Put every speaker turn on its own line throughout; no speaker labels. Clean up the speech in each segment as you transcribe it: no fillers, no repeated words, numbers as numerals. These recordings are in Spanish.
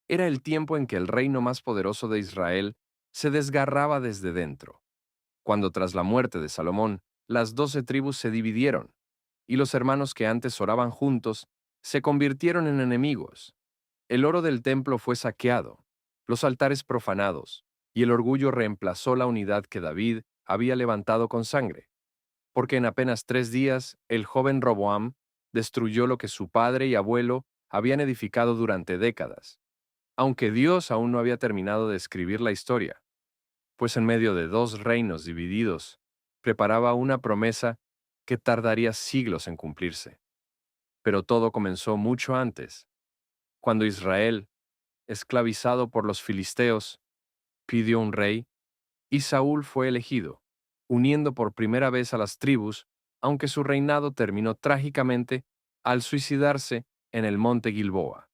Era el tiempo en que el reino más poderoso de Israel se desgarraba desde dentro, cuando tras la muerte de Salomón, las 12 tribus se dividieron, y los hermanos que antes oraban juntos se convirtieron en enemigos. El oro del templo fue saqueado, los altares profanados, y el orgullo reemplazó la unidad que David había levantado con sangre, porque en apenas 3 días el joven Roboam destruyó lo que su padre y abuelo habían edificado durante décadas, aunque Dios aún no había terminado de escribir la historia, pues en medio de dos reinos divididos, preparaba una promesa que tardaría siglos en cumplirse. Pero todo comenzó mucho antes, cuando Israel, esclavizado por los filisteos, pidió un rey, y Saúl fue elegido, uniendo por primera vez a las tribus, aunque su reinado terminó trágicamente al suicidarse en el monte Gilboa,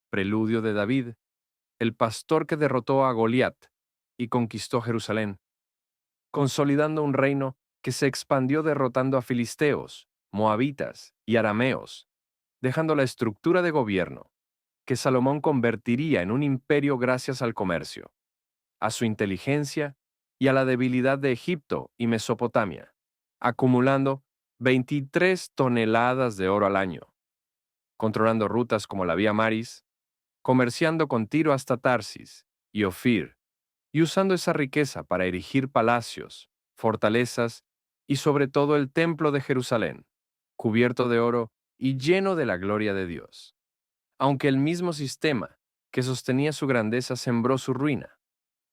preludio de David, el pastor que derrotó a Goliat y conquistó Jerusalén, consolidando un reino que se expandió derrotando a filisteos, moabitas y arameos, dejando la estructura de gobierno que Salomón convertiría en un imperio gracias al comercio, a su inteligencia y a la debilidad de Egipto y Mesopotamia, acumulando 23 toneladas de oro al año, controlando rutas como la Vía Maris, comerciando con Tiro hasta Tarsis y Ofir, y usando esa riqueza para erigir palacios, fortalezas y sobre todo el templo de Jerusalén, cubierto de oro y lleno de la gloria de Dios. Aunque el mismo sistema que sostenía su grandeza sembró su ruina,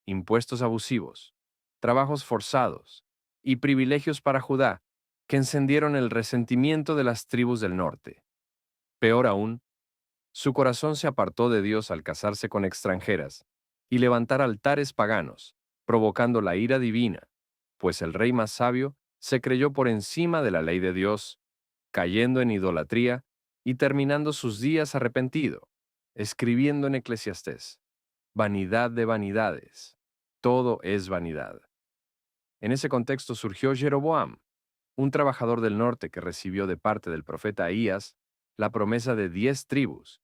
impuestos abusivos, trabajos forzados y privilegios para Judá, que encendieron el resentimiento de las tribus del norte. Peor aún, su corazón se apartó de Dios al casarse con extranjeras y levantar altares paganos, provocando la ira divina, pues el rey más sabio se creyó por encima de la ley de Dios, cayendo en idolatría y terminando sus días arrepentido, escribiendo en Eclesiastés: vanidad de vanidades, todo es vanidad. En ese contexto surgió Jeroboam, un trabajador del norte que recibió de parte del profeta Ahías la promesa de 10 tribus.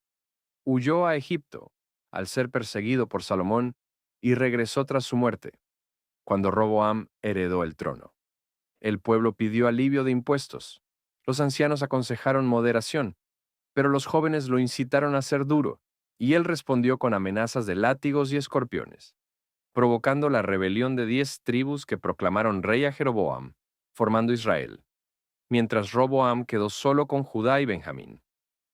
Huyó a Egipto al ser perseguido por Salomón y regresó tras su muerte, cuando Roboam heredó el trono. El pueblo pidió alivio de impuestos. Los ancianos aconsejaron moderación, pero los jóvenes lo incitaron a ser duro, y él respondió con amenazas de látigos y escorpiones, provocando la rebelión de 10 tribus que proclamaron rey a Jeroboam, formando Israel, mientras Roboam quedó solo con Judá y Benjamín,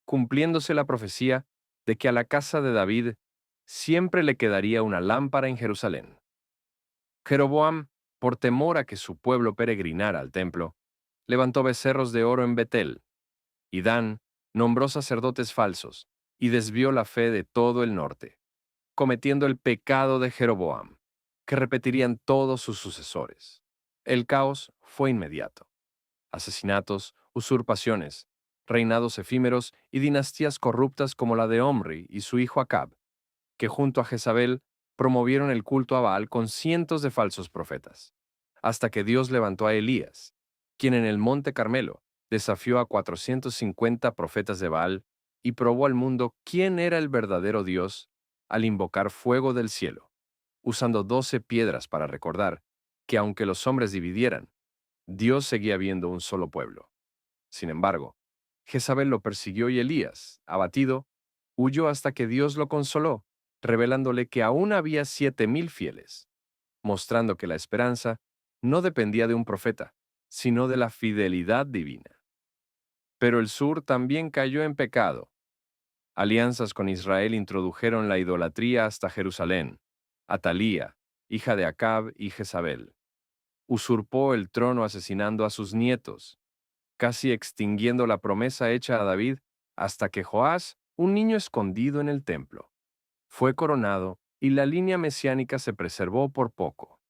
cumpliéndose la profecía de que a la casa de David siempre le quedaría una lámpara en Jerusalén. Jeroboam, por temor a que su pueblo peregrinara al templo, levantó becerros de oro en Betel, y Dan nombró sacerdotes falsos, y desvió la fe de todo el norte, cometiendo el pecado de Jeroboam, que repetirían todos sus sucesores. El caos fue inmediato. Asesinatos, usurpaciones, reinados efímeros y dinastías corruptas como la de Omri y su hijo Acab, que junto a Jezabel promovieron el culto a Baal con cientos de falsos profetas, hasta que Dios levantó a Elías, quien en el monte Carmelo desafió a 450 profetas de Baal y probó al mundo quién era el verdadero Dios al invocar fuego del cielo, usando 12 piedras para recordar que aunque los hombres dividieran, Dios seguía viendo un solo pueblo. Sin embargo, Jezabel lo persiguió y Elías, abatido, huyó hasta que Dios lo consoló, revelándole que aún había 7,000 fieles, mostrando que la esperanza no dependía de un profeta, sino de la fidelidad divina. Pero el sur también cayó en pecado. Alianzas con Israel introdujeron la idolatría hasta Jerusalén. Atalía, hija de Acab y Jezabel, usurpó el trono asesinando a sus nietos, casi extinguiendo la promesa hecha a David hasta que Joás, un niño escondido en el templo, fue coronado y la línea mesiánica se preservó por poco.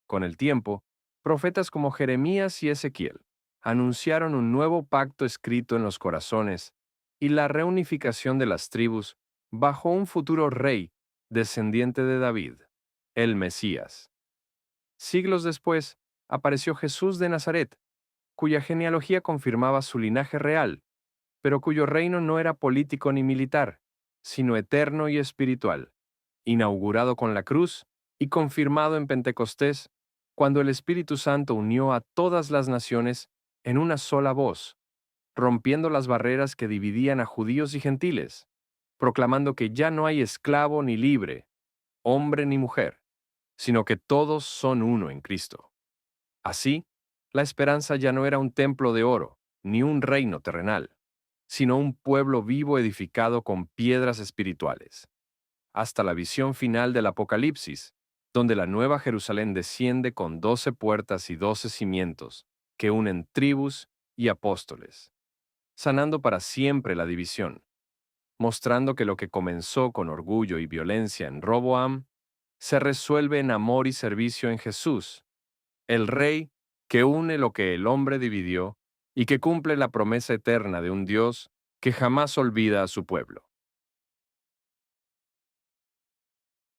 Con el tiempo, profetas como Jeremías y Ezequiel anunciaron un nuevo pacto escrito en los corazones y la reunificación de las tribus bajo un futuro rey descendiente de David, el Mesías. Siglos después, apareció Jesús de Nazaret, cuya genealogía confirmaba su linaje real, pero cuyo reino no era político ni militar, sino eterno y espiritual, inaugurado con la cruz y confirmado en Pentecostés, cuando el Espíritu Santo unió a todas las naciones en una sola voz, rompiendo las barreras que dividían a judíos y gentiles, proclamando que ya no hay esclavo ni libre, hombre ni mujer, sino que todos son uno en Cristo. Así, la esperanza ya no era un templo de oro, ni un reino terrenal, sino un pueblo vivo edificado con piedras espirituales, hasta la visión final del Apocalipsis, donde la nueva Jerusalén desciende con 12 puertas y 12 cimientos que unen tribus y apóstoles, sanando para siempre la división, mostrando que lo que comenzó con orgullo y violencia en Roboam se resuelve en amor y servicio en Jesús, el Rey que une lo que el hombre dividió y que cumple la promesa eterna de un Dios que jamás olvida a su pueblo.